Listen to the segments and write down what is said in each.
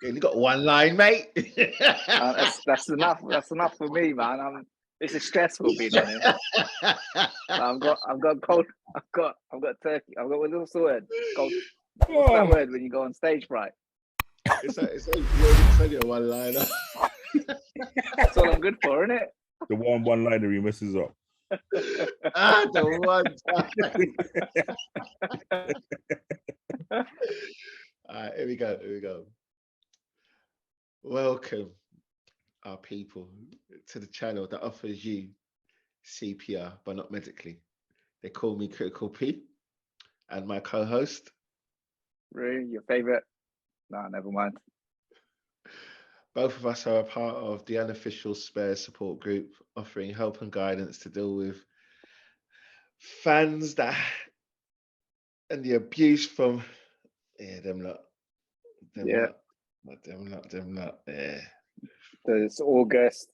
You only got one line, mate. That's enough. That's enough for me, man. This is stressful being on here. I've got cold. I've got turkey. I've got a little sorted. Cold. What's that word when you go on stage fright? It's only a one liner. That's all I'm good for, isn't it? The one liner he messes up. The one time. All right, here we go. Welcome, our people, to the channel that offers you CPR, but not medically. They call me Critical P, and my co-host. Really, your favorite? No, never mind. Both of us are a part of the unofficial CPR support group, offering help and guidance to deal with fans and the abuse from them lot. Yeah. There's August,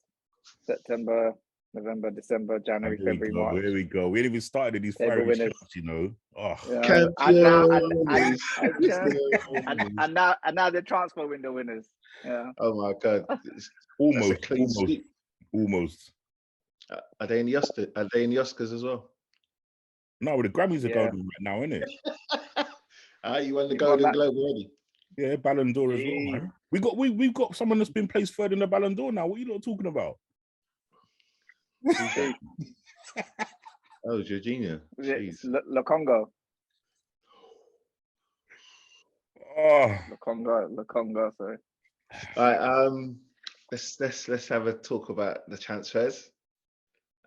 September, November, December, January, February, March. Here we go. We ain't even started these fiery shots, you know. Oh. Yeah. And now the transfer window winners. Yeah. Oh my God. Almost. Are they in the Oscars? Are they in the Oscars as well? No, the Grammys are going on right now, isn't it? You won the Golden Globe already. Yeah, Ballon d'Or as well, man. We've got someone that's been placed third in the Ballon d'Or now. What are you not talking about? Oh, Jorginho. Le Congo. Oh, Le Congo. Sorry. All right. Let's have a talk about the transfers.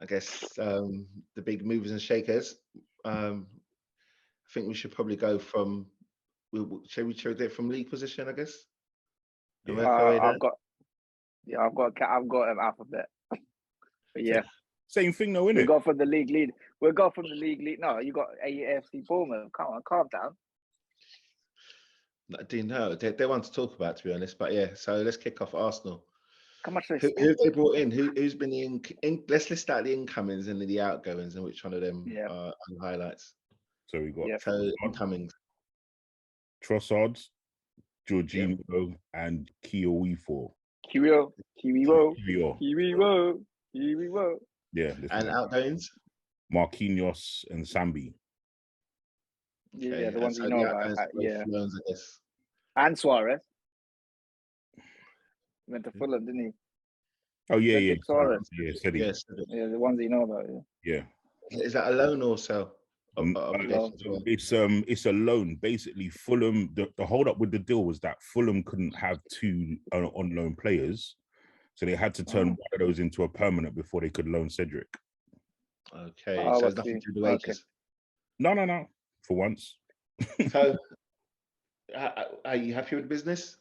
I guess the big movers and shakers. I think we should probably go from. Shall we do it from league position? I guess. I've got an alphabet. But yeah. Same thing though, innit? We go from the league lead. We'll go from the league lead. No, you got AFC Bournemouth. Come on, calm down. I didn't know. They want to talk about, to be honest. But yeah, so let's kick off Arsenal. How much who they brought in? Who's been the let's list out the incomings and the outgoings and which one of them are the highlights. So we got incomings. Trossard, Jorginho, and Kiwiwo. Yeah. And outgoings? Marquinhos and Sambi. Yeah, the ones you know about. Loans, I guess. And Suarez. Went to Fulham, didn't he? Oh, yeah. Suarez. Yeah, the ones that you know about. Yeah. Is that a loan or sell? It's a loan. Basically, Fulham, the hold up with the deal was that Fulham couldn't have two on loan players. So they had to turn one of those into a permanent before they could loan Cedric. Okay. So it's nothing to do with wages. No. For once. So are you happy with the business?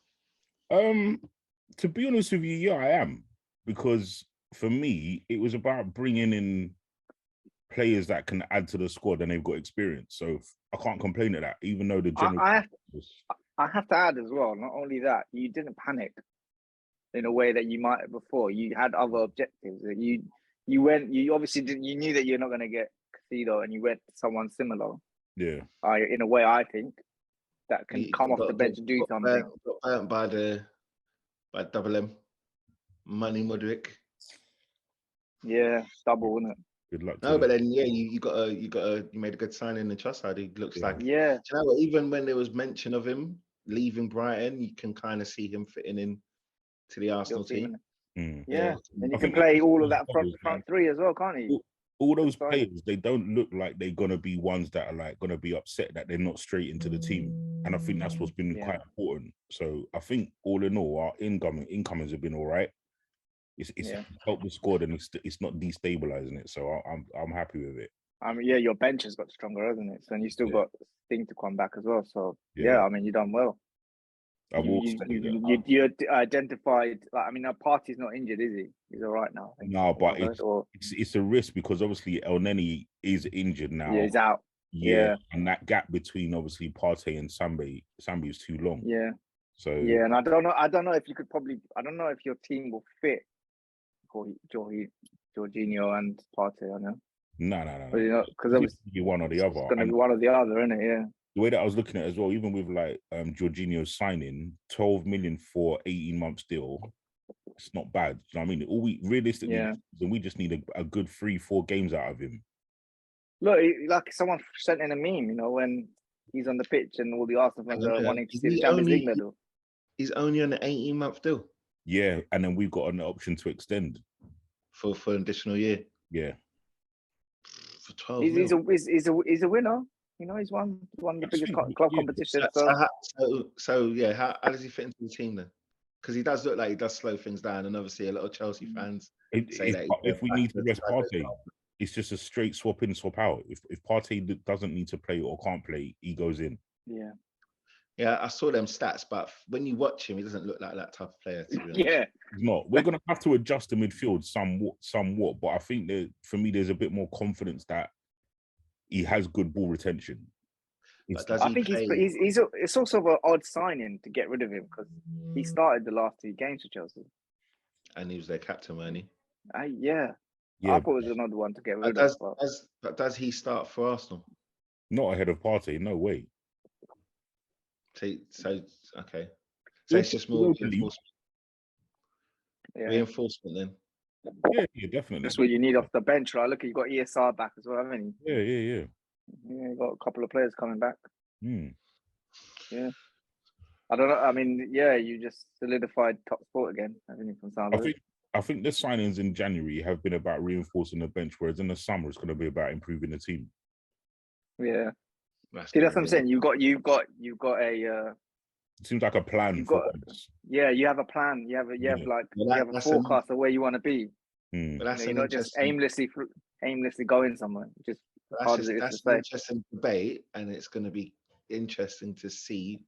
To be honest with you, yeah, I am. Because for me, it was about bringing in players that can add to the squad and they've got experience. So I can't complain at that, even though the general... I have to add as well, not only that, you didn't panic in a way that you might have before. You had other objectives. You obviously didn't, you knew that you're not going to get Casido and you went to someone similar. Yeah. In a way, I think, that can come off the bench and do something. Got by Double M. Money Mudrick. Yeah, double, isn't it? Good luck. No, but then you made a good sign in the Trossard. He looks like Do you know what? Even when there was mention of him leaving Brighton, you can kind of see him fitting in to the Arsenal team. Yeah, and you can play all of that front three as well, can't he? All those players, they don't look like they're gonna be ones that are like gonna be upset that they're not straight into the team, and I think that's what's been quite important. So I think all in all, our incomings have been all right. It's helped the squad and it's not destabilizing it. So I'm happy with it. I mean, your bench has got stronger, hasn't it? So, and you still got Sting to come back as well. So I mean, you done well. You identified. Like, I mean, Partey's not injured, is he? He's all right now. No, but it's a risk because obviously El Neni is injured now. Yeah, he's out. Yeah, and that gap between obviously Partey and Sambi is too long. Yeah. So and I don't know if you could I don't know if your team will fit Jorginho and Partey. I know. No. But because obviously be one or the other. It's going to be one or the other, isn't it? Yeah. the way that I was looking at it as well, even with like Jorginho's signing, 12 million for 18 months deal, it's not bad. You know what I mean? All we realistically, then we just need a good 3-4 games out of him. Look, like someone sent in a meme, you know, when he's on the pitch and all the Arsenal fans are wanting to see the Champions League medal. He's only on an 18-month deal. Yeah, and then we've got an option to extend for an additional year. Yeah, for 12. He's a winner. You know, he's won the biggest club competition. So yeah, how does he fit into the team then? Because he does look like he does slow things down, and obviously a lot of Chelsea fans say that if we need to rest Partey, it's just a straight swap in, swap out. If Partey doesn't need to play or can't play, he goes in. Yeah. Yeah, I saw them stats, but when you watch him, he doesn't look like that type of player. To be honest. Yeah, he's not. We're gonna have to adjust the midfield somewhat. But I think that for me, there's a bit more confidence that he has good ball retention. I think it's also an odd signing to get rid of him because he started the last 2 games for Chelsea, and he was their captain, wasn't he? Yeah. I thought it was another one to get rid of. But does he start for Arsenal? Not ahead of Partey, no way. So okay. So it's just more reinforcement. Yeah. Reinforcement then. Yeah, definitely. That's what you need off the bench, right? Look, you got ESR back as well, haven't you? Yeah. Yeah, you got a couple of players coming back. Yeah. I don't know. I mean, yeah, you just solidified top sport again, haven't you, from sound of it? I think the signings in January have been about reinforcing the bench, whereas in the summer it's going to be about improving the team. Yeah. That's what I'm saying. You've got a. It seems like a plan for once. Yeah, you have a plan. You have a forecast of where you want to be. But you're not just aimlessly going somewhere. Just that's an interesting debate, and it's going to be interesting to see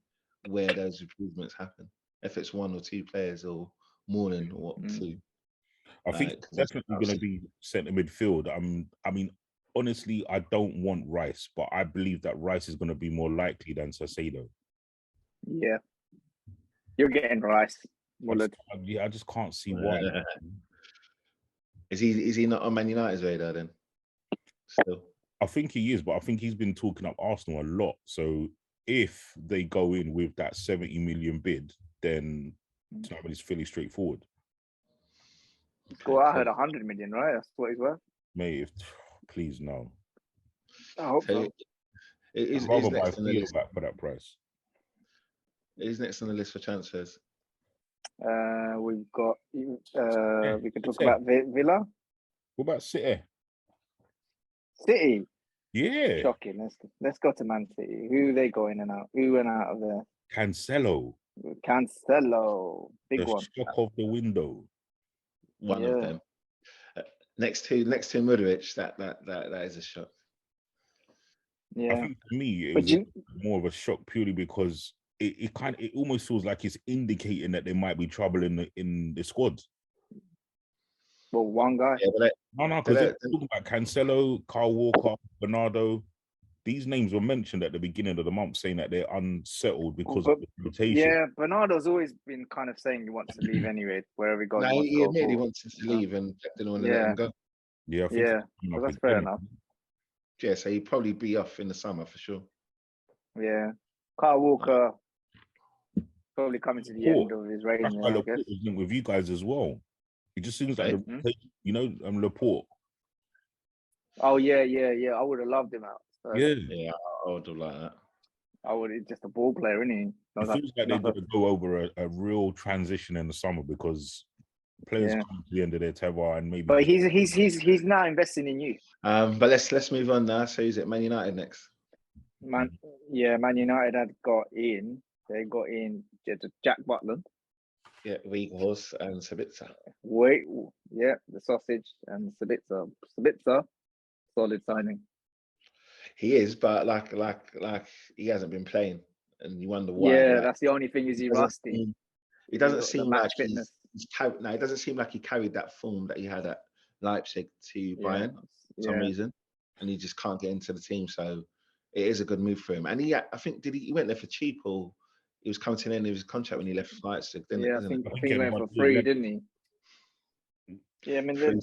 where those improvements happen. If it's 1 or 2 players, or more than 2. I think it's definitely going to be centre midfield. I mean, honestly, I don't want Rice, but I believe that Rice is going to be more likely than Saicedo. Yeah, you're getting Rice. I just can't see why. Is he not on Man United's radar then? Still, I think he is, but I think he's been talking up Arsenal a lot. So if they go in with that 70 million bid, then it's fairly straightforward. Well, I heard 100 million, right? That's what he's worth. Mate, please no. I hope so. I'd rather buy Theo back for that price. Who's next on the list for transfers? We've got. We can talk about Villa. What about City? City. Yeah. Shocking. Let's go to Man City. Who are they going in and out? Who went out of there? Cancelo. Big one. Shock of the window. One of them. Next to Modric, that is a shock. Yeah. I think for me, it was more of a shock purely because it almost feels like it's indicating that there might be trouble in the squad. Well, one guy. Yeah, no, because they're talking about Cancelo, Kyle Walker, Bernardo. These names were mentioned at the beginning of the month, saying that they're unsettled because of the rotation. Yeah, Bernardo's always been kind of saying he wants to leave anyway, wherever he goes. No, he admitted he wanted to leave and didn't want to let him go. Yeah, I think well, that's fair enough. Yeah, so he'd probably be off in the summer for sure. Yeah, Kyle Walker probably coming to the end of his reign. I guess. With you guys as well. It just seems like Laporte. Oh yeah. I would have loved him out. So. Yeah, I would have liked that. I would. Just a ball player, isn't he? It feels like they're going to go over a real transition in the summer because players come to the end of their tether and maybe. But he's now investing in you. But let's move on now. So is it Man United next? Man United had got in. They got in Jack Butland. Yeah, Weghorst and Sabitzer. The sausage and Sabitzer, solid signing. He is, but like he hasn't been playing, and you wonder why. Yeah, that's the only thing. Is he rusty? It doesn't seem like it doesn't seem like he carried that form that he had at Leipzig to Bayern for some reason, and he just can't get into the team. So it is a good move for him. And I think he went there for cheap, or he was coming to the end of his contract when he left Leipzig. I think he went for free, didn't he? Yeah, I mean,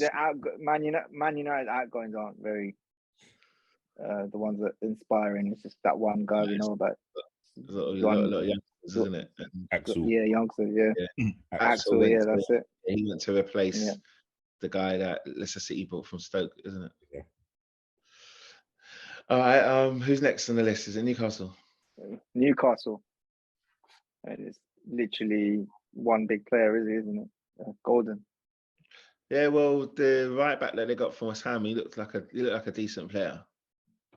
Man United outgoings aren't very the ones that inspiring. It's just that one guy we know about. A lot of youngsters, isn't it? Axel. Yeah, youngsters. Yeah, Axel. went Yeah, to, that's it. he went to replace Yeah. the guy that Leicester City bought from Stoke, isn't it? Yeah. All right. Who's next on the list? Is it Newcastle? Newcastle. And it's literally one big player, isn't it? Golden. Yeah. Well, the right back that they got from West Ham, he looked like a decent player.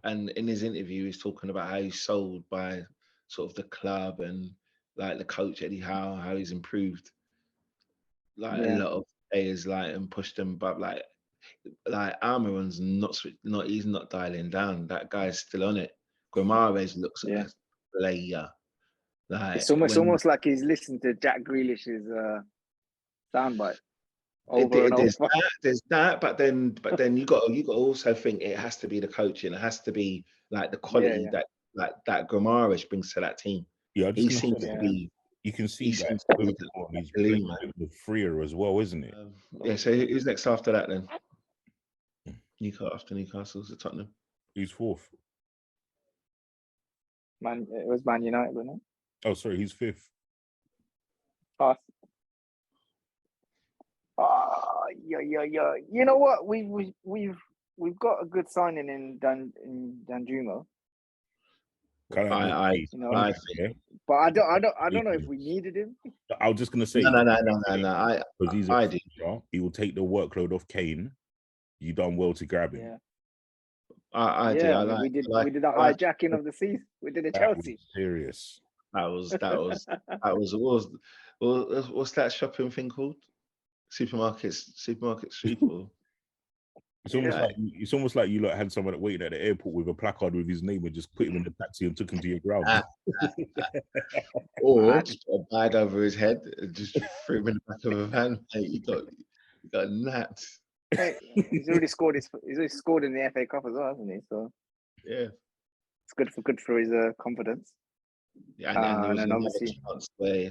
And in his interview, he's talking about how he's sold by sort of the club and like the coach Eddie Howe, how he's improved like a lot of players, like, and pushed them, but like Almiron's not he's not dialing down. That guy's still on it. Guimaraes looks like a player. Like It's almost like he's listened to Jack Grealish's soundbite over and over. There's that, but then you got to also think it has to be the coaching. It has to be like the quality that Guimaraes brings to that team. Yeah, he seems to be. You can see that he's playing with freer as well, isn't it? Yeah. So who's next after that then? After Newcastle's Tottenham. Who's fourth? It was Man United, wasn't it? Oh, sorry, he's fifth. Us. Yeah. You know what? We've got a good signing in Danjuma. I think, but I don't know if we needed him. I was just gonna say no. Because he's he will take the workload off Kane. You done well to grab him. We did a hijacking of the season. We did a Chelsea. Serious. That was what's that shopping thing called? Supermarket Street. It's almost like you had someone that waited at the airport with a placard with his name and just put him in the taxi and took him to your ground. Or just a bag over his head and just threw him in the back of a van. He got napped. Hey, he's already scored in the FA Cup as well, hasn't he? So yeah, it's good for his confidence. Yeah, and there was another chance where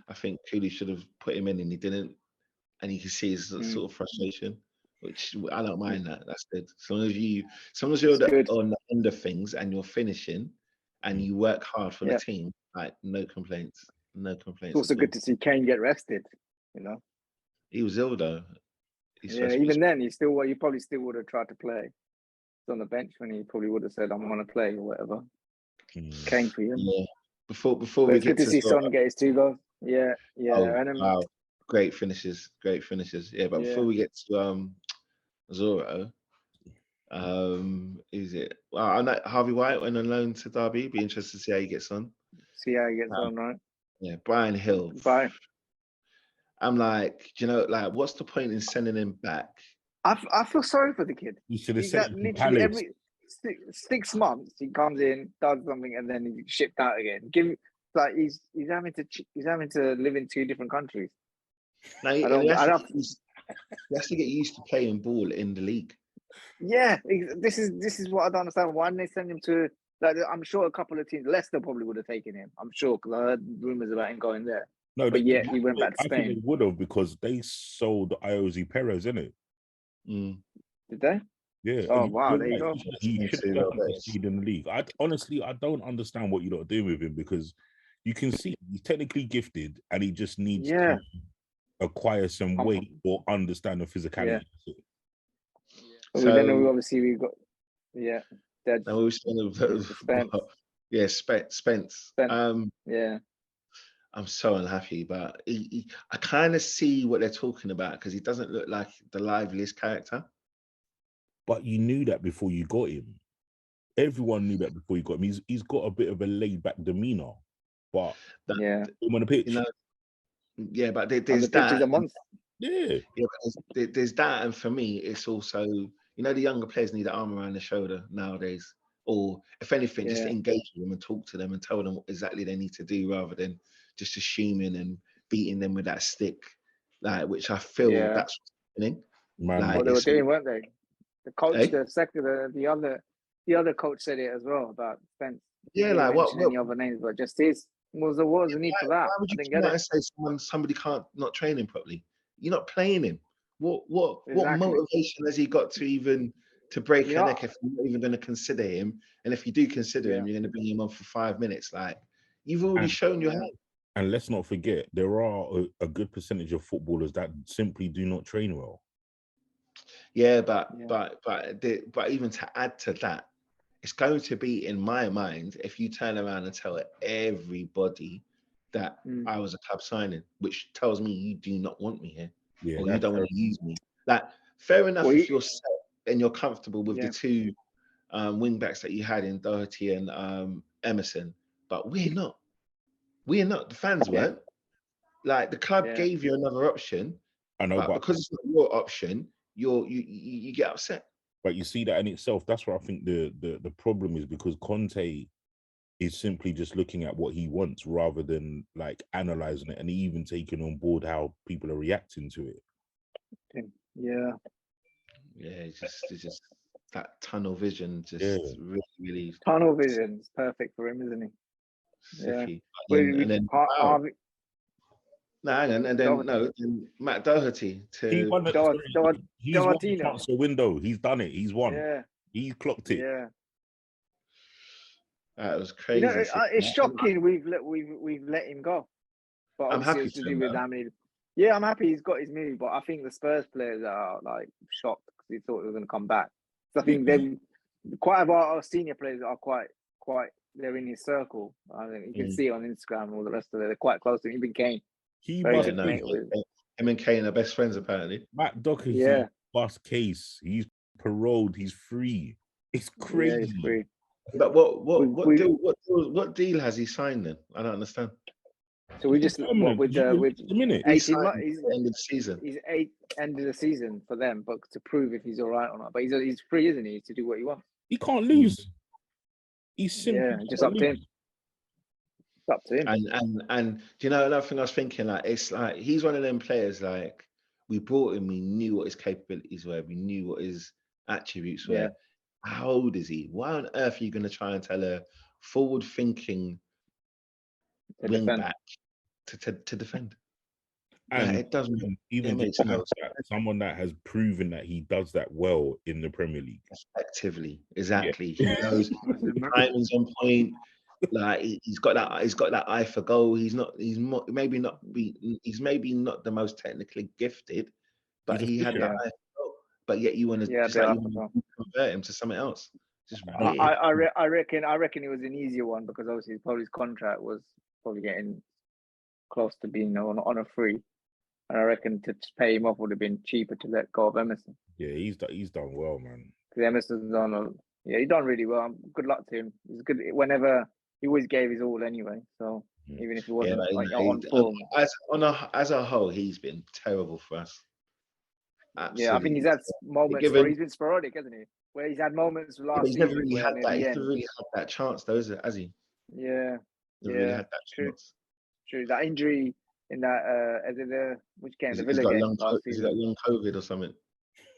I think Cooley should have put him in and he didn't, and you can see his sort of frustration, which I don't mind that. That's good. As long as you're on the end of things and you're finishing and you work hard for the team, like no complaints. It's also good to see Kane get rested. You know, he was ill though. Even then, he probably still would have tried to play. He's on the bench when he probably would have said, "I'm going to play" or whatever. Kane for him. Yeah. Before we get to see Son get his 2 goals. Yeah. Wow. Great finishes. Yeah, but before we get to Zorro, is it? Well, I know Harvey White went on loan to Derby. Be interested to see how he gets on. Right? Yeah, Brian Hill. Bye. I'm like, what's the point in sending him back? I feel sorry for the kid. You should have said literally every 6 months he comes in, does something, and then he's shipped out again. He's having to live in 2 different countries. Now, he has to get used to playing ball in the league. Yeah, this is what I don't understand. Why didn't they send him to? I'm sure a couple of teams, Leicester probably would have taken him. I'm sure because I heard rumors about him going there. No, but he went back to Spain. I think they would have because they sold Iosi Perez, innit? Did they? Yeah. Oh wow, there you go. He should have succeeded in the league. I don't understand what you're not doing with him because you can see he's technically gifted and he just needs to acquire some weight or understand the physicality. Yeah. So then obviously we've got Spence. I'm so unhappy, but I kind of see what they're talking about because he doesn't look like the liveliest character. But you knew that before you got him. Everyone knew that before you got him. He's got a bit of a laid-back demeanor, but on the pitch, but there's that. Yeah, but there's that, and for me, it's also the younger players need an arm around the shoulder nowadays, or if anything, just to engage with them and talk to them and tell them what exactly they need to do rather than just assuming and beating them with that stick, which I feel that's what's happening. What they were doing, weren't they? The coach, the other coach said it as well about Spence. Yeah, what? Any other names, but just his. What was the need for that? Why would you come out and say somebody can't not train him properly? You're not playing him. What motivation has he got to even to break You a know, neck if you're not even going to consider him. And if you do consider yeah, him, you're going to bring him on for 5 minutes. Like, you've already And, shown your yeah, hand. and let's not forget, there are a good percentage of footballers that simply do not train well. Yeah, yeah, but even to add to that, it's going to be in my mind if you turn around and tell everybody that I was a club signing, which tells me you do not want me here, Yeah, or you that's don't want to use me. Like, fair enough Well, if you're set and you're comfortable with the yeah, two wing backs that you had in Doherty and Emerson, but we're not. We're not. The fans yeah, weren't. Like, the club yeah. gave you another option, I know, but but because it's not your option, you get upset. you see that in itself. That's what I think the problem is, because Conte is simply just looking at what he wants rather than like analyzing it and even taking on board how people are reacting to it. Yeah. Yeah, it's just that tunnel vision, Yeah, just really, really Tunnel vision is perfect for him, isn't he? Yeah. sicky. We And then wow, Harvey, no, hang on, and then Doherty, no, then Matt Doherty he to won it. Sorry, he's won the Dohertino. transfer window. He's done it. He's won. Yeah, He's clocked it. yeah. that was You know, crazy. it's shocking we've let him go, but I'm obviously happy it's to to do him with though. how many. Yeah, I'm happy he's got his move, but I think the Spurs players are like shocked because they thought he was going to come back. So I think they quite of our senior players are quite they're in his circle. I think you can see it on Instagram and all the rest of it. They're quite close to him. Even Kane, He very must Yeah, good no, be. mate with. him and Kane are best friends apparently. Matt Doherty Yeah, bust case. He's paroled. He's free. It's yeah, he's crazy. free. But what deal has he signed then? I don't understand. So we He's just what permanent. You with released the minute. He 18 signed months. at the end of the season. He's end of the season for them, but to prove if he's all right or not. But he's free, isn't he, to do what he wants? He can't lose. He's simply Yeah, just can't up to him. lose. It's up to him. And do you know another thing I was thinking? Like, it's like he's one of them players. Like, we brought him, we knew what his capabilities were, we knew what his attributes Yeah, were. How old is he? Why on earth are you going to try and tell a forward-thinking to wing defend. back to defend? And It doesn't. even It the makes fact no that sense. someone that has proven that he does that well in the Premier League. Effectively, Yeah. exactly. He knows the timing's on point. Like, he's got that eye for goal. He's maybe not the most technically gifted, but He's he had efficient. that eye for goal. But yet you want to Yeah, just they like are you for want sure. to convert him to something else. Just No, weird. I reckon it was an easier one because obviously probably his contract was probably getting close to being on a free, and I reckon to pay him off would have been cheaper to let go of Emerson Yeah, he's done well, man. because Emerson's he's done really well. Good luck to him. He's good whenever he always gave his all anyway. So even if he Yeah, wasn't but, like on form, as a whole, he's been terrible for us. yeah, I think Absolutely. he's had moments where Given, he's been sporadic, hasn't he? Where he's had moments but last he's never season really where had near that. the He's end, never really had that chance, though, has he? yeah, Never really yeah, had that true. chance. True. That injury in that which game? The He's Villa got game last Has he season. got long COVID or something?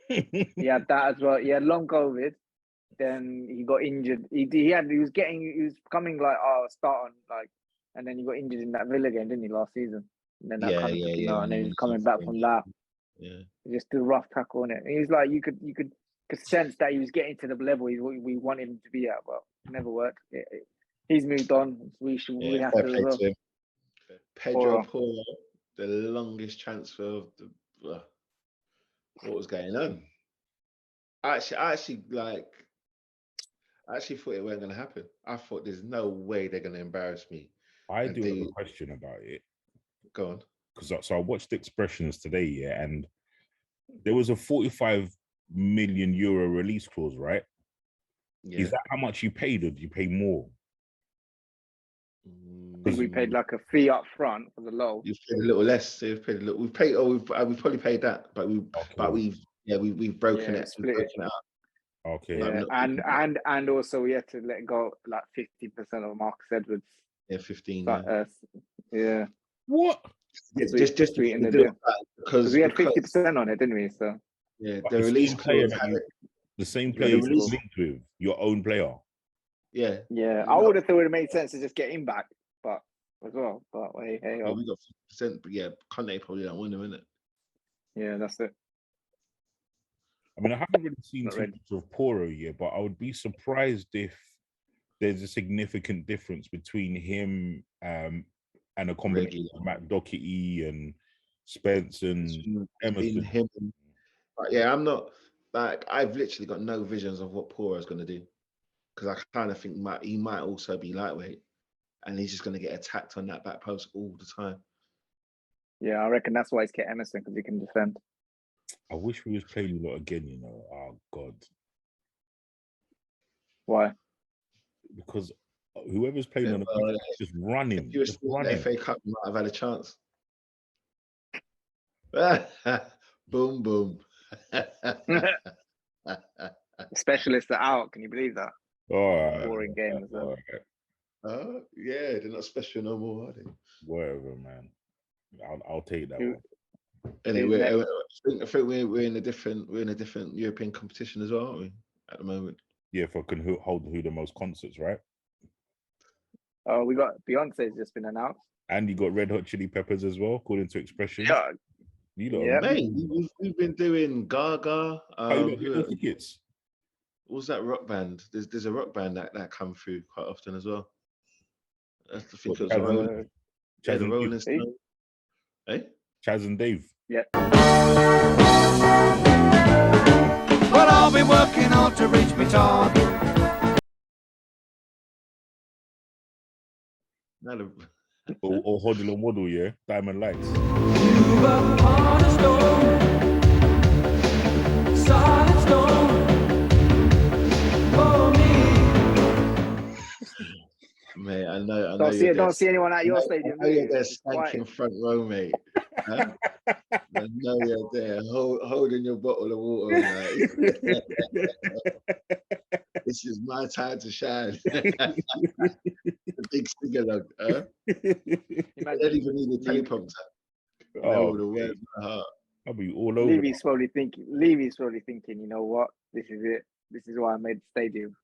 He had that as well. He had long COVID. Then he got injured. He was coming like start on like, and then he got injured in that Villa game, didn't he, last season? And then that Yeah, kind of took him yeah. out. And then he's coming back from that. Yeah. Just a rough tackle on it. And he was like, you could sense that he was getting to the level we want him to be at, but it never worked. He's moved on. We have Fair to as play well. to him. Pedro Porro, the longest transfer of the. What was going on? I actually thought it wasn't going to happen. I thought there's no way they're going to embarrass me. I do have a question about it. Go on. Because I watched the expressions today, yeah, and there was a 45 million euro release clause, right? Yeah. Is that how much you paid, or did you pay more? I think we paid like a fee up front for the low. You've paid a little less. So you've paid a little. We've probably paid that, but we've broken it. Split it. Up. Okay. Yeah, and also we had to let go like 50% of Marcus Edwards. Yeah, 15. But, yeah. What? Just sweeten the deal because we had 50% on it, didn't we? So yeah, But the release clause. The same player you're linked with, your own player. Yeah. Yeah, I would have thought it would make sense to just get him back, but as well. But hey, we got 50%, but yeah, Conte probably don't want him, innit? Yeah, that's it. I mean, I haven't really seen Not too ready. much of Poro yet, but I would be surprised if there's a significant difference between him and a combination Reggie. of Matt Doherty and Spence and Between Emerson. him. But yeah, I'm not like I've literally got no visions of what Poro is going to do because I kind of think he might also be lightweight, and he's just going to get attacked on that back post all the time. Yeah, I reckon that's why he's kept Emerson, because he can defend. I wish we was playing a lot again, you know. Oh God. Why? Because whoever's playing on the pitch is just running. If you were Just still in the running. FA Cup, you might have had a chance. Boom, boom. Specialists are out. Can you believe that? All right. Boring game as well. Yeah, they're not special no more, are they? Whatever, man. I'll take that Who- one. Anyway, next? I think we're in a different European competition as well, aren't we? At the moment. Yeah, if I can hold who the most concerts, right? Oh, we got Beyonce's just been announced. And you got Red Hot Chili Peppers as well, according to Expression. Yeah. You know, Yeah. Mate, we've been doing Gaga. tickets. What's that rock band? There's a rock band that come through quite often as well. I think it was the Rolling Stones. Eh? Chaz and Dave. Yeah. But I'll be working hard to reach my target. No, or Hodgel and Waddle, yeah? Diamond Lights. Solid stone for me. mate, I know. Don't see anyone at your stadium. I know you're there It's quiet. stanking front row, mate. Huh? I know you're there holding your bottle of water. Like. This is my time to shine. The big sing-along. Huh? I don't even need a teleprompter. Oh, the words in my heart. I'll be all over. Levy's probably thinking, you know what? This is it. This is why I made the stadium.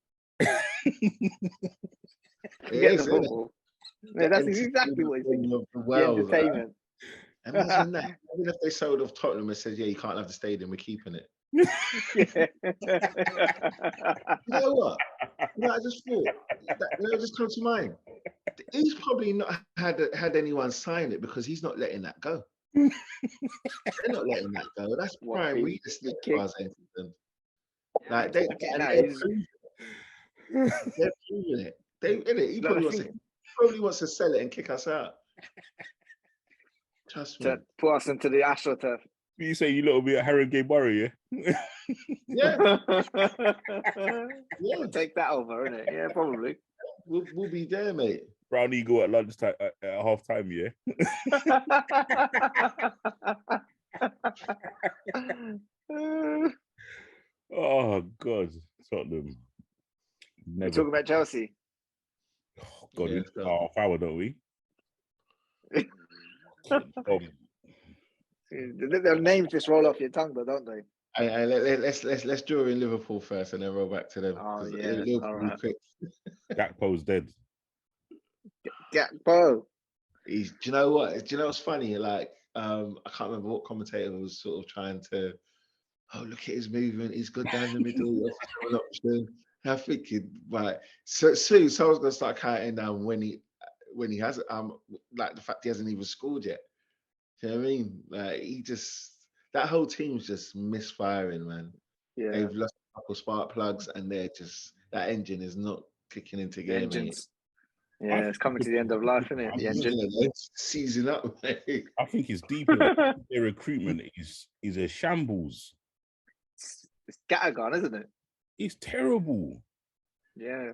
Get the football. Yeah, that's exactly what he's thinking. Of the The world, entertainment. Imagine that. Even if they sold off Tottenham and said, "Yeah, you can't have the stadium. We're keeping it." Yeah. You know what? I just thought that just come to mind. He's probably not had anyone sign it because he's not letting that go. They're not letting that go. That's prime real estate as far as I'm concerned. Like they're proving it. He probably wants to sell it and kick us out. Trust me. To put us into the AstroTurf. You say you little bit of Harrogate Borough, yeah? Yeah. We'll take that over, innit? Yeah, probably. We'll be there, mate. Brown Eagle at lunchtime, at half time, yeah? Oh, God. Tottenham. We're talking about Chelsea. Oh, God, Yeah, we got half hour, don't we? Their names just roll off your tongue, though, don't they? Let's draw in Liverpool first and then roll back to them. Oh, yeah. Liverpool All right. quick. Gakpo's dead. Gakpo. Do you know what? Do you know what's funny? Like, I can't remember what commentator was sort of trying to. Oh, look at his movement. He's good down the middle. An option. I'm thinking, right. So someone's gonna start counting down when he has like the fact he hasn't even scored yet. Do you know what I mean? Like that whole team's just misfiring, man. Yeah. They've lost a couple spark plugs and that engine is not kicking into gear, mate. Yeah, it's coming to the end of life, isn't it? The engine. It's seizing up, mate. I think it's deeper. Their recruitment is a shambles. It's scattergun, isn't it? It's terrible. Yeah.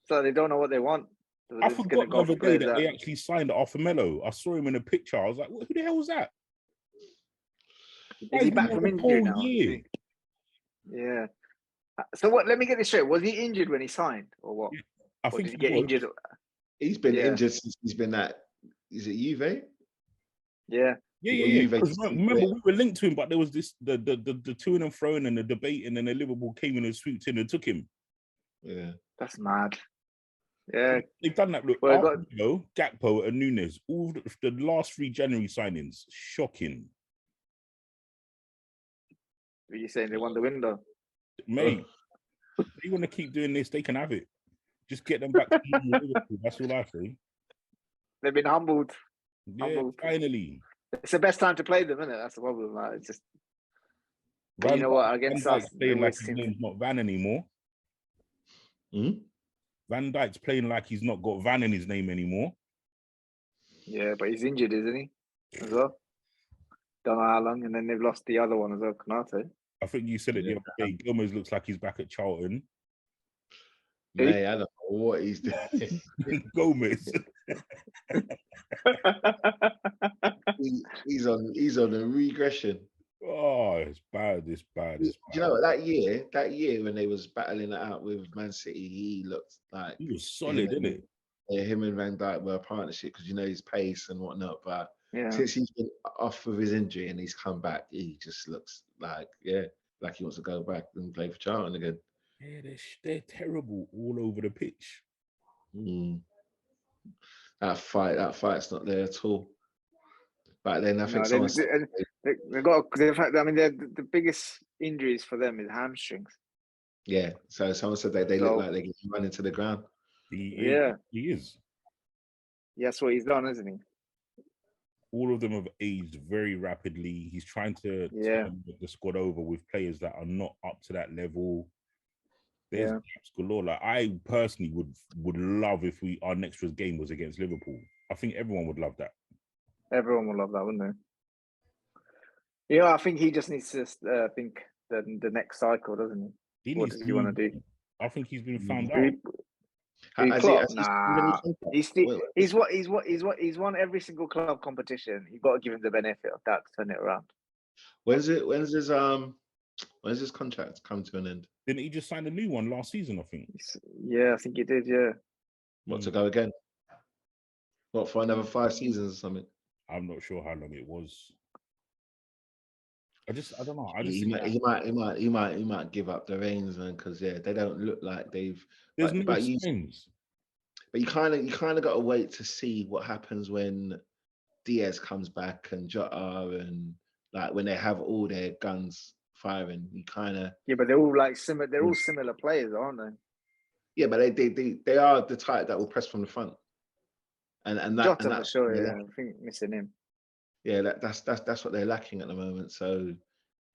So they don't know what they want. So I forgot the other day that they actually signed Arthur Melo. I saw him in a picture. I was like, who the hell was that? Is he back from injury now? Yeah. So what? Let me get this straight. Was he injured when he signed, or what? I think did he get injured? He's been injured since he's been at. Is it Juve? Yeah. Yeah. Remember, we were linked to him, but there was this the to and fro and the debate, and then the Liverpool came in and swooped in and took him. Yeah, that's mad. Yeah, they've done that. Look, Gakpo and Nunes, all the last 3 January signings, shocking. Are you saying they won the window? Mate, they want to keep doing this, they can have it. Just get them back to Liverpool. That's all I say. They've been humbled. Yeah, finally. It's the best time to play them, isn't it? That's the problem. Like, it's just, Van, you know what? Van Against Dijk's us, playing like his name's not Van anymore. Van Dijk's playing like he's not got Van in his name anymore. Yeah, but he's injured, isn't he? As well. Don't know how long, and then they've lost the other one as well, Konate. I think you said it the other day. Gomez looks like he's back at Charlton. Mate, I don't know what he's doing. Gomez. he's on a regression. Oh, it's bad. It's bad. It's bad. You know what? That year when they was battling it out with Man City, he looked like he was solid, didn't it? Yeah, him and Van Dijk were a partnership because you know his pace and whatnot. But yeah, since he's been off with his injury and he's come back, he just looks like like he wants to go back and play for Charlton again. Yeah, they're terrible all over the pitch. That fight's not there at all. But then I think they got the fact. I mean, the biggest injuries for them is hamstrings. Yeah, so someone said they look like they get run into the ground. He is. Yeah, that's what he's done, isn't he? All of them have aged very rapidly. He's trying to turn the squad over with players that are not up to that level. There's gaps galore. Like, I personally would love if our next game was against Liverpool. I think everyone would love that. Everyone would love that, wouldn't they? Yeah, I think he just needs to think the next cycle, doesn't he? What does he want to do? I think he's been found out. He's won every single club competition. You've got to give him the benefit of that to turn it around. When's his contract come to an end? Didn't he just sign a new one last season, I think? Yeah, I think he did, yeah. What, to go again? What, for another 5 seasons or something? I'm not sure how long it was. I don't know. He might give up the reins, man, because they don't look like they've. There's no signs. But you kind of got to wait to see what happens when Diaz comes back and Jota and like when they have all their guns firing. You kind of but they're all like similar. They're all similar players, aren't they? Yeah, but they are the type that will press from the front. And Jota for sure. Yeah, I think missing him. Yeah, that's what they're lacking at the moment. So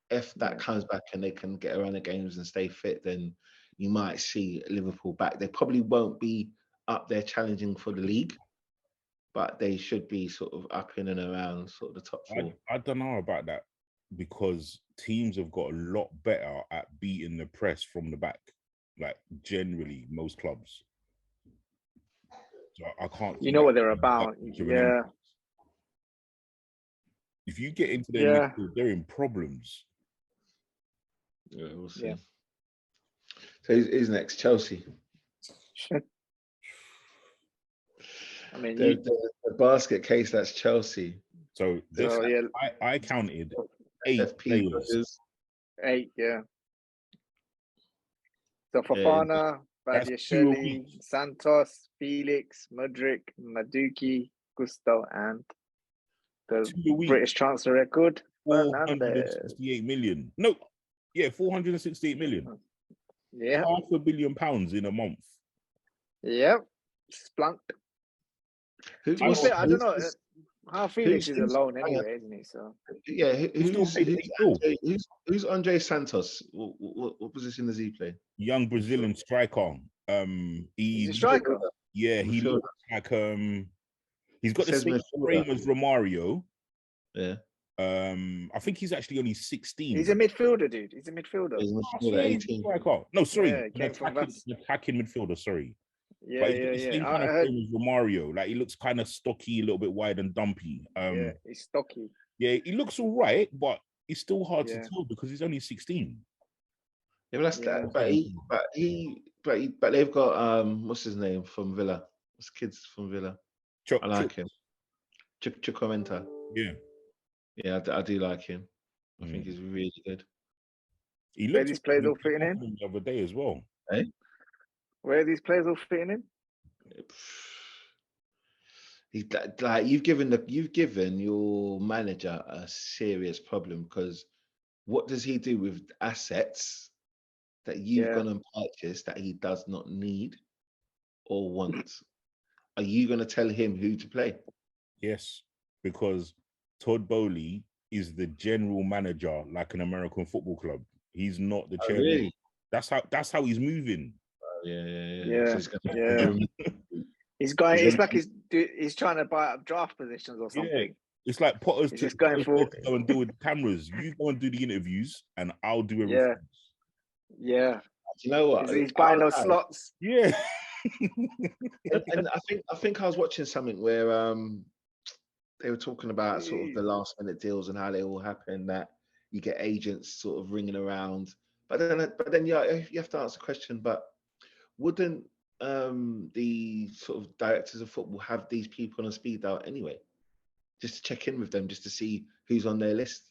if that comes back and they can get around the games and stay fit, then you might see Liverpool back. They probably won't be up there challenging for the league, but they should be sort of up in and around sort of the top 4. I don't know about that because teams have got a lot better at beating the press from the back. Like generally, most clubs. So I can't. You know what they're about, yeah. If you get into their midfield, they're in problems. Yeah, we'll see. Yeah. So who's next? Chelsea. I mean, the basket case, that's Chelsea. So I counted 8 FP players. 8, yeah. So Fofana, Badiashile, Santos, Felix, Mudryk, Maduki, Gusto, and the British transfer record, 468 million. No, 468 million. Yeah. £500 million in a month. Yep. Splunked. I don't know. How Felix is alone anyway, isn't he? So yeah, who's Andre Santos? What position does he play? Young Brazilian striker. He's a striker. Yeah, he looks like he's got the same frame as Romario. Yeah. I think he's actually only 16. He's a midfielder, dude. He's a midfielder. He's a midfielder, 18. No, sorry, attacking midfielder. Sorry. Yeah. Same kind of frame as Romario. Like he looks kind of stocky, a little bit wide and dumpy. Yeah, he's stocky. Yeah, he looks all right, but it's still hard to tell because he's only 16. Yeah, but that's that. But they've got what's his name from Villa? What's the kids from Villa? I like him. Chukwuemeka. Yeah, I do like him. I think he's really good. He looked these players all fitting in the other day as well. Eh? Where are these players all fitting in? He's like you've given your manager a serious problem because what does he do with assets that you've gone and purchased that he does not need or want? Are you going to tell him who to play? Yes, because Todd Bowley is the general manager like an American football club. He's not the Oh, chairman. really? That's how he's moving. Yeah. So he's gonna, He's going. It's like he's trying to buy up draft positions or something. Yeah. It's like Potter's He's just going for to go and deal with the cameras. You go and do the interviews, and I'll do everything. Yeah. Do you know what? He's buying those slots. Yeah. And I think I was watching something where they were talking about sort of the last minute deals and how they all happen, that you get agents sort of ringing around. But then you have to ask the question, but wouldn't the sort of directors of football have these people on speed dial anyway? Just to check in with them, just to see who's on their list,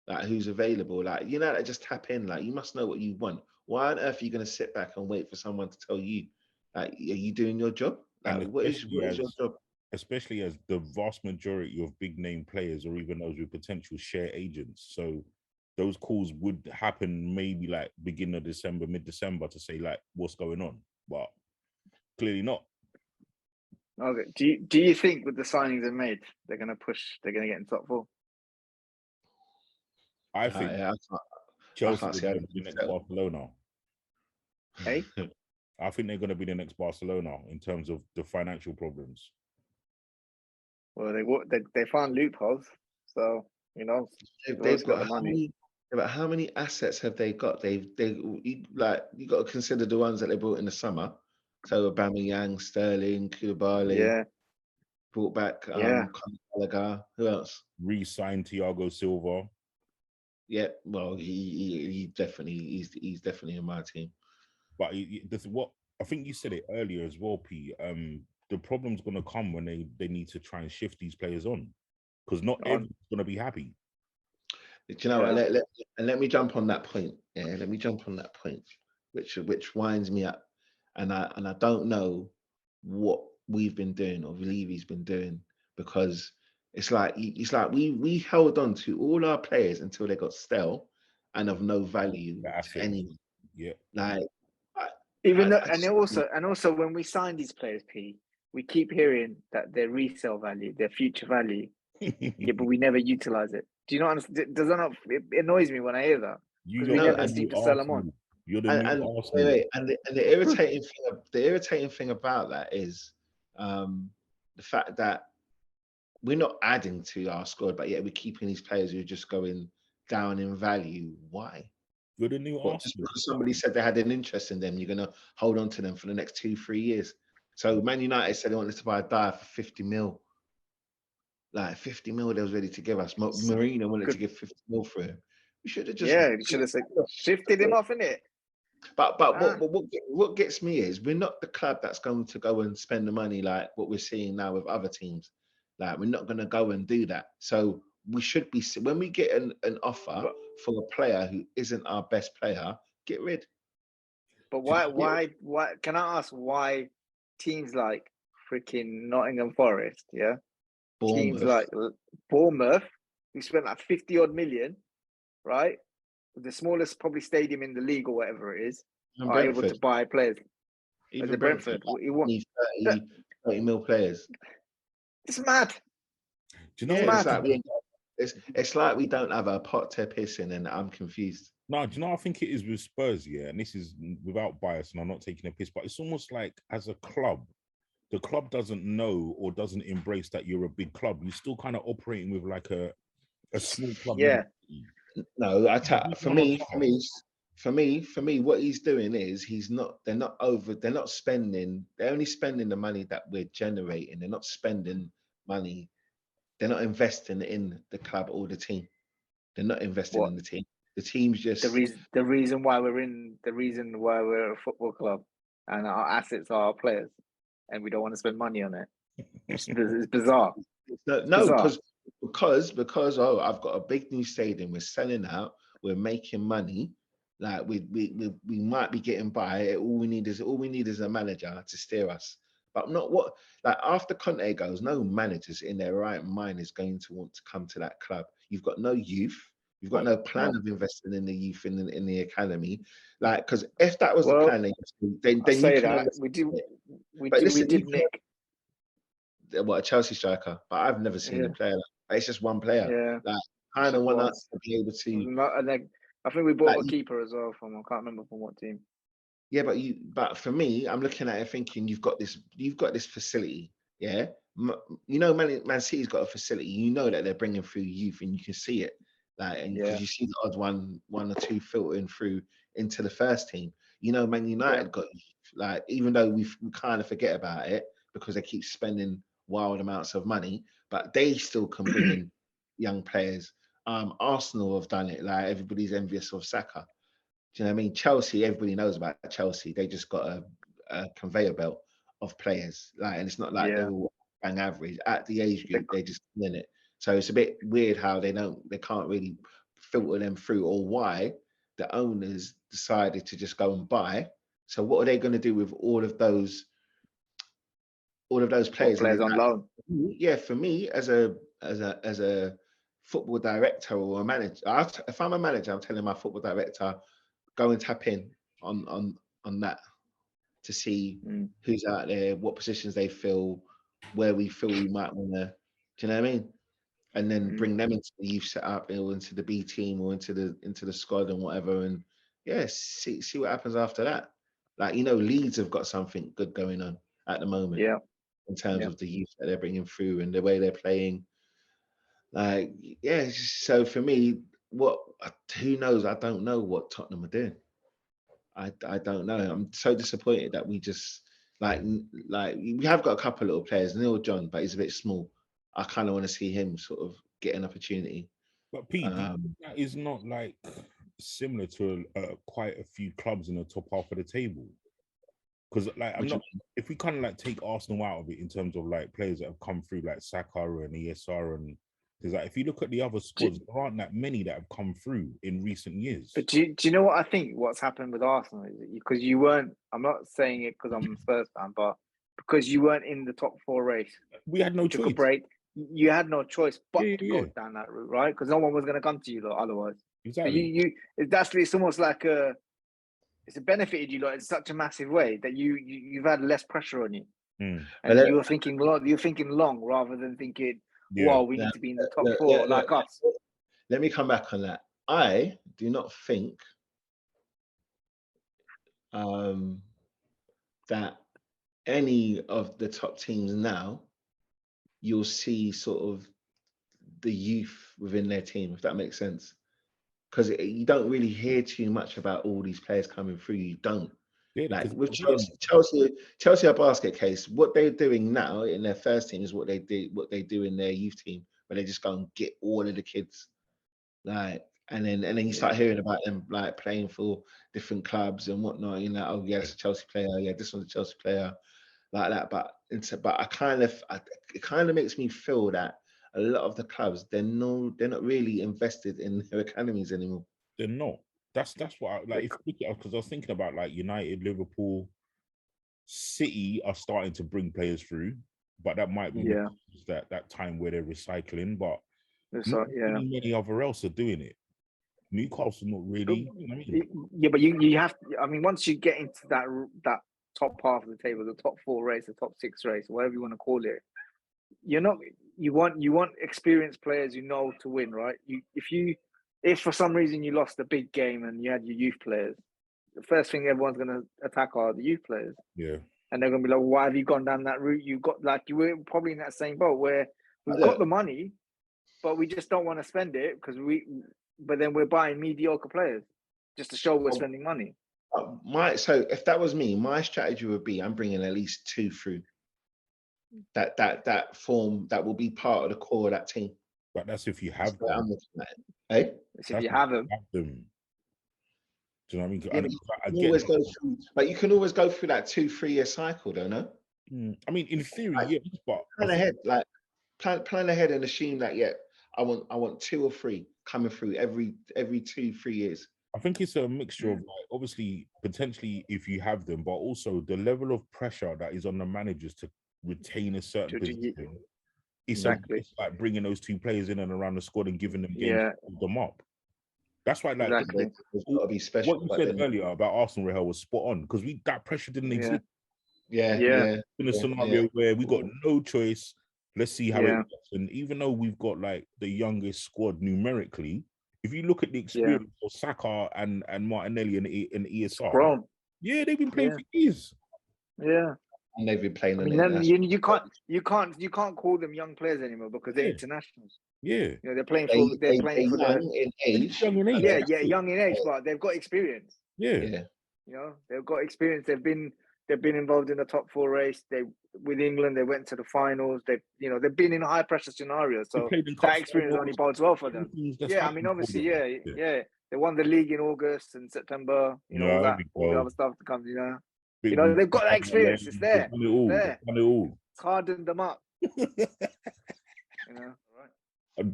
like who's available. Like, like just tap in, like you must know what you want. Why on earth are you going to sit back and wait for someone to tell you, like, are you doing your job? Like, what is your job? Especially as the vast majority of big name players or even those with potential share agents. So those calls would happen maybe like beginning of December, mid-December to say like what's going on, but clearly not. Okay. Do you think with the signings they've made, they're going to get in top 4? I think Chelsea is going to be the next Barcelona. Hey? I think they're going to be the next Barcelona in terms of the financial problems. Well, they found loopholes, so they've got the money. But how many assets have they got? You got to consider the ones that they brought in the summer. So Aubameyang, Sterling, Koulibaly, brought back Gallagher. Who else? Re-signed Thiago Silva. Yeah, well, he's definitely in my team. But what I think you said it earlier as well, P. The problem's going to come when they need to try and shift these players on, because not everyone's going to be happy. Do you know what? Let me jump on that point. Yeah, let me jump on that point, which winds me up, and I don't know what we've been doing or Levy's been doing, because it's like we held on to all our players until they got stale and of no value to anyone. Yeah, like and also when we sign these players, P, we keep hearing that their resale value, their future value, but we never utilize it. Do you not understand? Does that not? It annoys me when I hear that, because we never seem to sell them on. You're the new Arsenal. Wait, and the irritating thing about that is the fact that we're not adding to our squad, but yet we're keeping these players who are just going down in value. Why? You're the new Arsenal. Just because somebody said they had an interest in them, you're going to hold on to them for the next 2-3 years. So Man United said they wanted to buy a Dyer for 50 mil. Like 50 mil, they was ready to give us. Mourinho wanted to give 50 mil for him. We should have just shifted him off, innit? But what gets me is we're not the club that's going to go and spend the money like what we're seeing now with other teams. Like, we're not going to go and do that. So we should be, when we get an offer for a player who isn't our best player, get rid. But why can I ask why teams like freaking Nottingham Forest, teams like Bournemouth, who spent like 50 odd million, right? The smallest probably stadium in the league or whatever it is, are able to buy players. Even the Brentford, he wants 30 mil players. It's mad. Do you know it's like we don't have a pot to piss in, and I'm confused. No, do you know I think it is with Spurs, and this is without bias, and I'm not taking a piss, but it's almost like as a club, the club doesn't know or doesn't embrace that you're a big club. You're still kind of operating with like a small club. Yeah. No, for me, what he's doing is they're not spending, they're only spending the money that we're generating. They're not spending money. They're not investing in the club or the team. They're not investing in the team. The team's just the reason why we're a football club and our assets are our players, and we don't want to spend money on it. It's bizarre. Because I've got a big new stadium. We're selling out. We're making money. Like we might be getting by. All we need is a manager to steer us. But not what, like, after Conte goes, no managers in their right mind is going to want to come to that club. You've got no youth. You've got no plan of investing in the youth in the academy. Like, because if that was the plan, then I say you can that understand it. But we listen, did nick. What, a Chelsea striker? But I've never seen a player. It's just one player. Yeah, Like, kind of want us to be able to. And then I think we bought a keeper as well from, I can't remember from what team. Yeah, but for me, I'm looking at it thinking you've got this facility. Yeah, you know, Man City's got a facility. You know that they're bringing through youth, and you can see it. Like, and because you see the odd one or two filtering through into the first team. You know, Man United got youth. Like, even though we kind of forget about it because they keep spending wild amounts of money, but they still can bring in young players. Arsenal have done it. Like, everybody's envious of Saka. Do you know what I mean? Chelsea, everybody knows about Chelsea. They just got a conveyor belt of players. Like, and it's not like they're all bang average. At the age group, they're just in it. So it's a bit weird how they can't really filter them through, or why the owners decided to just go and buy. So what are they going to do with all of those players? Players on loan. Yeah, for me as a football director or a manager, if I'm a manager, I'm telling my football director, go and tap in on that to see who's out there, what positions they fill, where we feel we might want to. Do you know what I mean? And then bring them into the youth setup, or into the B team, or into the squad and whatever. And see what happens after that. Like, you know, Leeds have got something good going on at the moment. Yeah. In terms of the youth that they're bringing through and the way they're playing. Like, so for me, who knows? I don't know what Tottenham are doing. I don't know. I'm so disappointed that we just like we have got a couple of little players, Neil John, but he's a bit small. I kind of want to see him sort of get an opportunity. But Pete, that is not like similar to quite a few clubs in the top half of the table. Because like if we kind of like take Arsenal out of it in terms of like players that have come through like Saka and ESR, and because like if you look at the other squads, there aren't that many that have come through in recent years. But do you know what I think? What's happened with Arsenal is because you weren't. I'm not saying it because I'm a Spurs fan, but because you weren't in the top 4 race, we had no choice. Took a break. You had no choice but to go down that route, right? Because no one was going to come to you otherwise. Exactly. So it's almost like it's benefited you in such a massive way that you've had less pressure on you, and you're thinking long rather than thinking, "Wow, we need to be in the top 4 like us." Let me come back on that. I do not think that any of the top teams now, you'll see sort of the youth within their team, if that makes sense. Because you don't really hear too much about all these players coming through. You don't. Like with Chelsea, a basket case, what they're doing now in their first team is what they do in their youth team, where they just go and get all of the kids. Like, and then you start hearing about them like playing for different clubs and whatnot. You know, oh yeah, it's a Chelsea player. Yeah, this one's a Chelsea player, like that. But it kind of makes me feel that a lot of the clubs, they're not really invested in their academies anymore. They're not. That's what I like. Because I was thinking about like United, Liverpool, City are starting to bring players through, but that might be that time where they're recycling. But many other else are doing it. Newcastle not really. Yeah, but you have. I mean, once you get into that top half of the table, the top 4 race, the top 6 race, whatever you want to call it, you're not. You want experienced players who know to win, right? If for some reason you lost a big game and you had your youth players, the first thing everyone's going to attack are the youth players. Yeah. And they're going to be like, why have you gone down that route? You were probably in that same boat where we've got the money, but we just don't want to spend it but then we're buying mediocre players just to show we're spending money. So if that was me, my strategy would be I'm bringing at least 2 through that form that will be part of the core of that team. But that's if you have them. I'm looking at it. If you have them. Do you know what I mean? But you can always go through that 2-3 year cycle, don't you? I mean, in theory, yes, but plan ahead, plan ahead and assume that I want 2 or 3 coming through every 2-3 years. I think it's a mixture of like, obviously potentially if you have them, but also the level of pressure that is on the managers to retain a certain position. It's like bringing those 2 players in and around the squad and giving them games to hold them up. That's why, like, Exactly. There's got to be special. what you but said then- earlier about Arsenal, Rahel, was spot on because that pressure didn't Yeah. exist. Yeah, Yeah. yeah. In a Yeah, scenario yeah. where we got no choice, let's see how it Yeah. works. And even though we've got like the youngest squad numerically, if you look at the experience of Saka and Martinelli and ESR, Grown. yeah, they've been playing Yeah. for years. Yeah. And they've been playing I in mean, it. then you can't call them young players anymore because they're Yeah. internationals. Yeah, You know, they're playing They're for the young in age. young in age. yeah, young in age, but they've got experience. Yeah. Yeah. You know, they've got experience. They've been involved in the top 4 race. With England, they went to the finals. They've been in high pressure scenarios. They So played in that cup experience only bodes well for them. Yeah, I mean, obviously, yeah. They won the league in August and September. All the other stuff that comes. They've got that experience. It's there. They've done it all. It's hardened them up.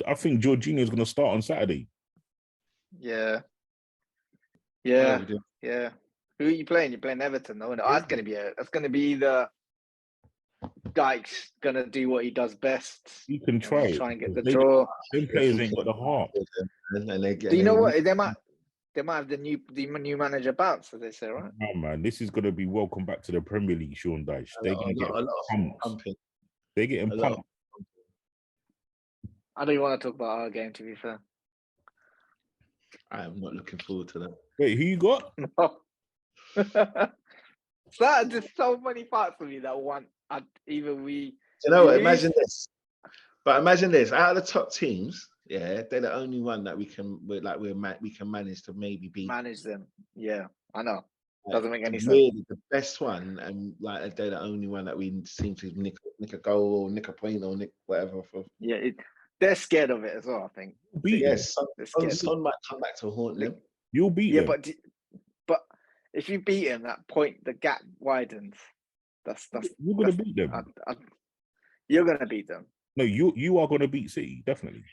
I think Jorginho's going to start on Saturday. Yeah. Whatever we do. Yeah. Who are you playing? You're playing Everton, though. No, that's going to be the Dyke's going to do what he does best. He can try. Try and get the draw. Them players ain't got the heart. Do you know what? They might have the new manager bounce, as they say, right? No, man, this is going to be welcome back to the Premier League, Sean Dyche. They're going to get pumped. They're getting pumped. I don't even want to talk about our game, to be fair. I am not looking forward to that. Wait, who you got? No. There's so many parts of me that want even we. You know what? Imagine this. But imagine this: out of the top teams, yeah, they're the only one that we can manage to maybe beat. Manage them, yeah. I know. Doesn't make any sense. Really, the best one, and like they're the only one that we seem to nick a goal or nick a point or nick whatever for. Yeah, they're scared of it as well. I think. Yes, Son might come back to haunt them. You'll beat them. But if you beat him, that point, the gap widens. You're gonna beat them. You're gonna beat them. No, you are gonna beat City, definitely.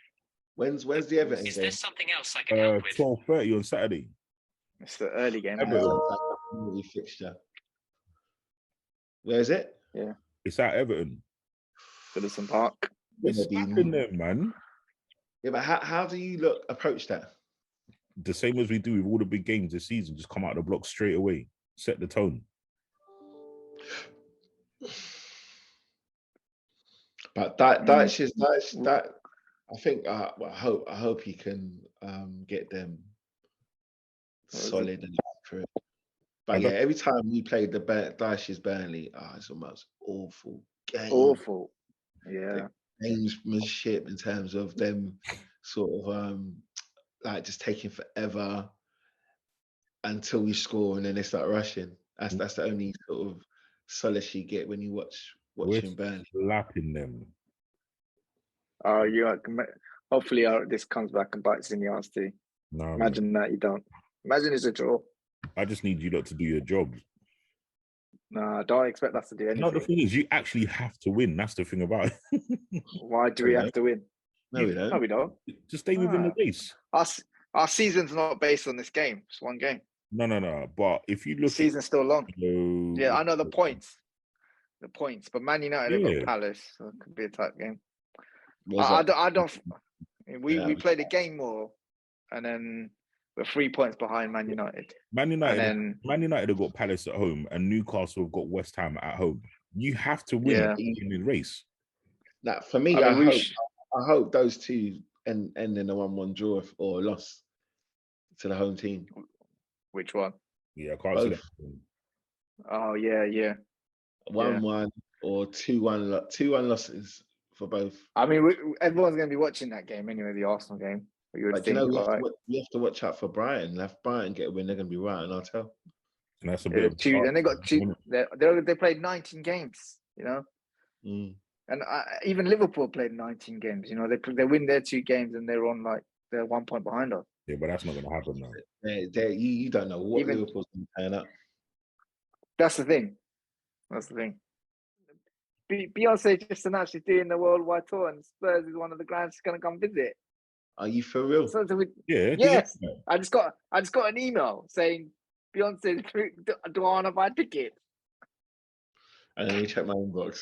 When's the Everton game? Is there something else I can help with? 12:30 on Saturday. It's the early game. Everton fixture. Where is it? Yeah, it's at Everton. Goodison Park. It's happening there, man. Yeah, but how do you approach that? The same as we do with all the big games this season. Just come out of the block straight away, set the tone. But that I think I hope he can get them solid and through. But yeah, every time we played the Dyche's Burnley, it's the most awful game. Awful. Yeah. Gamesmanship in terms of them sort of like just taking forever until we score and then they start rushing. That's the only sort of solace you get when you watching Burnley. Slapping them. Hopefully this comes back and bites in the arse too. No, imagine that you don't. Imagine it's a draw. I just need you lot to do your job. No, don't expect us to do anything. No, the thing is, you actually have to win. That's the thing about it. Why do we have to win? No, we don't. No, we don't. Just stay within the race. Our season's not based on this game. It's one game. No. But if you look, the season's still long. Yeah, I know the points. But Man United have got Palace, so it could be a tight game. I don't. We played a game more, and then we're 3 points behind Man United. Man United have got Palace at home, and Newcastle have got West Ham at home. You have to win in the race. Now, for me, I hope those two end in a 1-1 draw or loss to the home team. Which one? Yeah, I can't see that. Oh yeah. 1-1 or 2-1. 2-1 losses for both. I mean, everyone's going to be watching that game anyway, the Arsenal game. You have to watch out for Brighton. If Brighton get a win, they're going to be right, and I'll tell. And that's a bit of two. Then they got two. They played 19 games. Mm. And even Liverpool played 19 games. They win their 2 games and they're on they're 1 point behind us. Yeah, but that's not going to happen now. You don't know what Liverpool's going to turn up. That's the thing. Beyonce just announced she's doing the worldwide tour, and Spurs is one of the grounds she's going to come visit. Are you for real? Yes. I just got an email saying Beyonce, do I want to buy tickets? And let me check my inbox.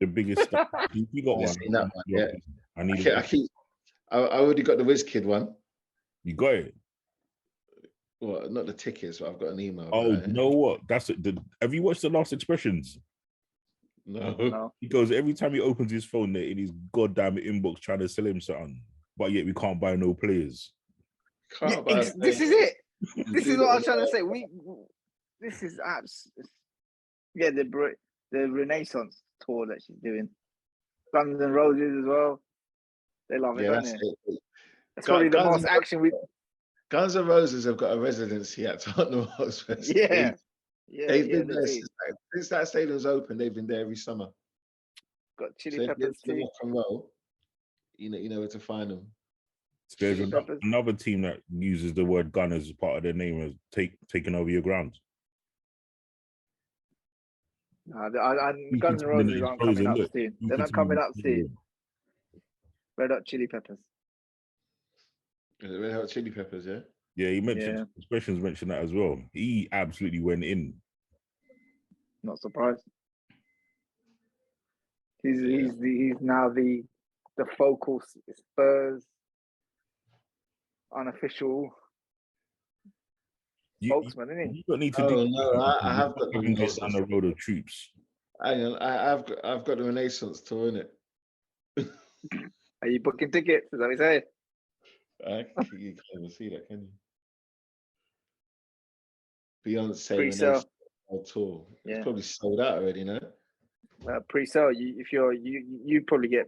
The biggest stuff. You got one. That one. Yeah. I already got the WizKid one. You got it. Well, not the tickets, but I've got an email Oh, about you it. know what? That's it. Have you watched The Last Expressions? No. No. He goes, every time he opens his phone, they're in his goddamn inbox trying to sell him something, but yet we can't buy no players. Can't buy a This is plane. it. This is what I was trying to say. This is apps. Yeah, the Renaissance tour that she's doing. Guns and Roses as well. They love it, Yeah, don't that's they? it. That's probably the most action we. Guns N' Roses have got a residency at Tottenham Hotspur. Yeah, They've yeah, been there since that stadium's open. They've been there every summer. Got Chili So if Peppers they're too. rock and roll, you know where to find them. There's Chili Peppers. another team that uses the word gun as part of their name as taking over your ground. Guns N' Roses aren't coming up soon. They're not coming up soon. Red Hot Chili Peppers. Is it Red Hot Chili Peppers? Yeah. Yeah, he mentioned Expressions mentioned that as well. He absolutely went in. Not surprised. He's now the focal Spurs unofficial spokesman, isn't he? You don't need to I have got the Renaissance on the road of troops. Hang on, I've got the Renaissance tour in it. Are you booking tickets? Is that what you say? You can't even see that, can you? Beyonce Pre-sale tour. It's Yeah. probably sold out already, no? Pre-sale. You probably get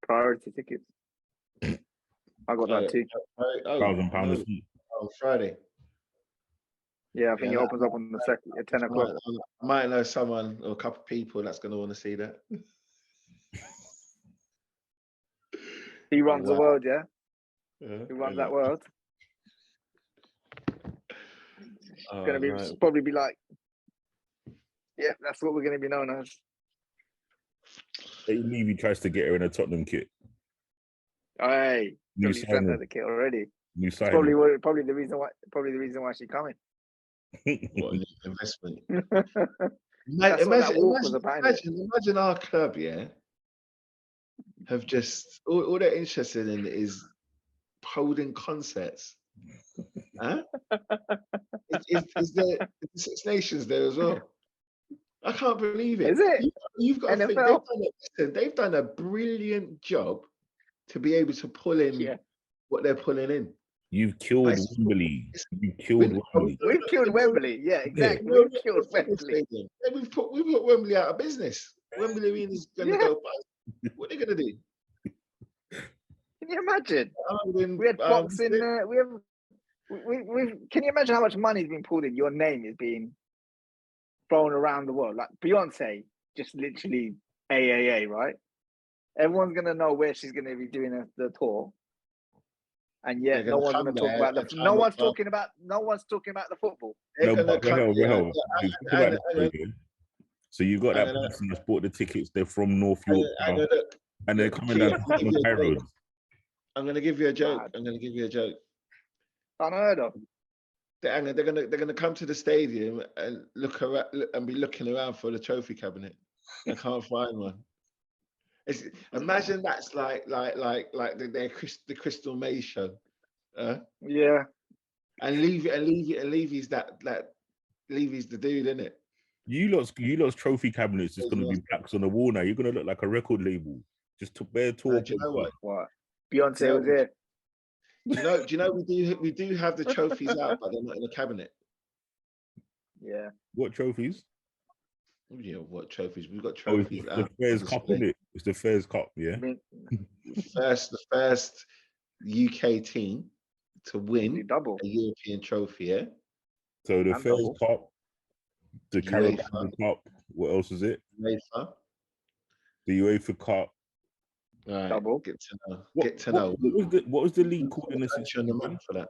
priority tickets. I got that too. £1,000 a seat. On Friday. Yeah, I think it opens up on the second at 10 o'clock. I might know someone or a couple of people that's going to want to see that. He runs the world, yeah? Yeah. He runs that world. Oh, Gonna be no. probably be like, yeah, that's what we're gonna be known as. Hey, Levy tries to get her in a Tottenham kit. Hey, New probably sent her signing. the kit already. New It's signing. probably the reason why she's coming. What an investment. That's what that walk was about. Imagine our club, yeah, have just all they're interested in is holding concerts. Huh? Is there the Six Nations there as well? I can't believe it. Is it? You've got to think NFL? they've done a brilliant job to be able to pull in what they're pulling in. You've killed Wembley. You've killed Wembley. We've killed Wembley. Yeah, exactly. We've killed Wembley. We've put Wembley out of business. Wembley Arena is going to go bust. What are they going to do? Can you imagine? We had boxing. Can you imagine how much money is being pulled in? Your name is being thrown around the world. Like Beyonce, just literally AAA, right? Everyone's gonna know where she's gonna be doing the tour, and yet no one's gonna talk about the. No one's talking about the football. So you got that person that's bought the tickets. They're from North York, and they're coming down to the high roads. I'm gonna give you a joke. Unheard of. They're gonna come to the stadium and look around and be looking around for the trophy cabinet. They can't find one. Imagine that's like the Crystal Maze show. Yeah. And Levy's Levy's the dude, isn't it? You lot's trophy cabinets is gonna be plaques on the wall now. You're gonna look like a record label. Just to bear tour. Do you know what? Beyonce was there. Do you know we do have the trophies out, but they're not in the cabinet. Yeah. What trophies? Yeah, what trophies? We've got trophies out. The Fairs Cup, isn't it? It's the Fairs Cup, yeah. The first UK team to win a European trophy, yeah. So the Fairs Cup, the Carabao Cup. What else is it? UEFA. The UEFA Cup. Right. Double. Get to know. What was the league called in the 60s? For that,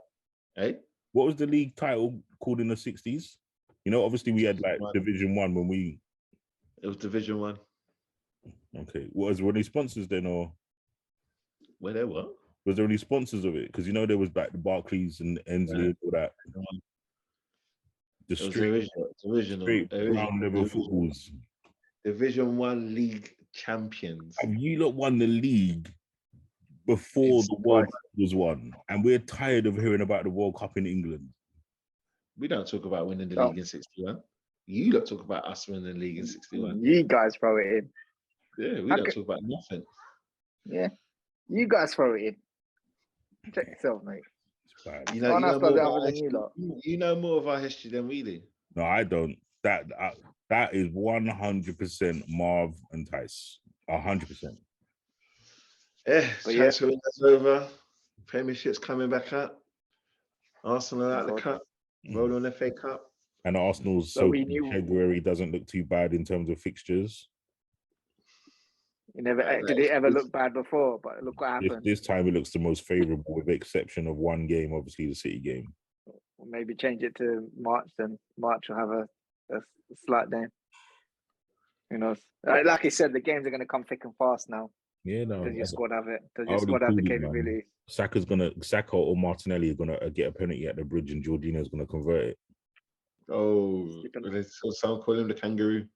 hey? What was the league title called in the 60s? You know, obviously we had like Division 1 when we. It was Division 1. Okay. Were there any sponsors then, or? Were there what? Was there any sponsors of it? Because you know there was like the Barclays and Ensley and all that. The original ground level footballs. Division 1 league champions. Have you lot won the league before the World Cup was won? And we're tired of hearing about the World Cup in England. We don't talk about winning the No. league in 61. You lot talk about us winning the league in 61. You guys throw it in. Yeah, we don't talk about nothing. Yeah, you guys throw it in. Check yourself, mate. You know more other about our than you history. lot. You know more of our history than we do. No, I don't. That is 100% Marv and Tice. 100%. Yeah, But transfer window's over. Premiership's coming back up. Arsenal out the cup. Roll on FA Cup. And Arsenal's So so we knew- February doesn't look too bad in terms of fixtures. Did it ever look bad before? But look what happened. This time it looks the most favourable, with the exception of one game, obviously the City game. Or maybe change it to March. Then March will have a slight day. Who knows? Like I said, the games are going to come thick and fast now. Yeah, no. Does your squad have it? Does I your already squad have the called it, man. capability? Saka or Martinelli are gonna get a penalty at the bridge, and Jorginho's gonna convert it. Oh, so some call him the kangaroo.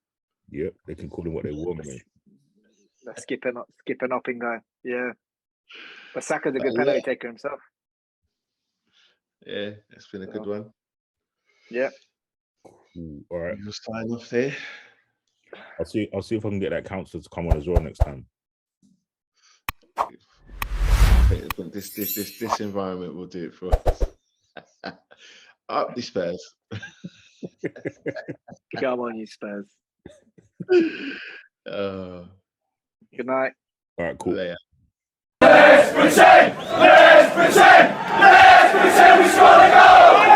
Yep, they can call him what they want, mate. The skipping up in guy. Yeah. But Saka's a good penalty taker himself. Yeah, it's been a good one. Yeah. Ooh, all right. We'll sign off there. I'll see if I can get that counsellor to come on as well next time. This environment will do it for us. Up the Spurs. Come on, you Spurs. Good night. All right, cool. Later. Let's pretend we score the goal!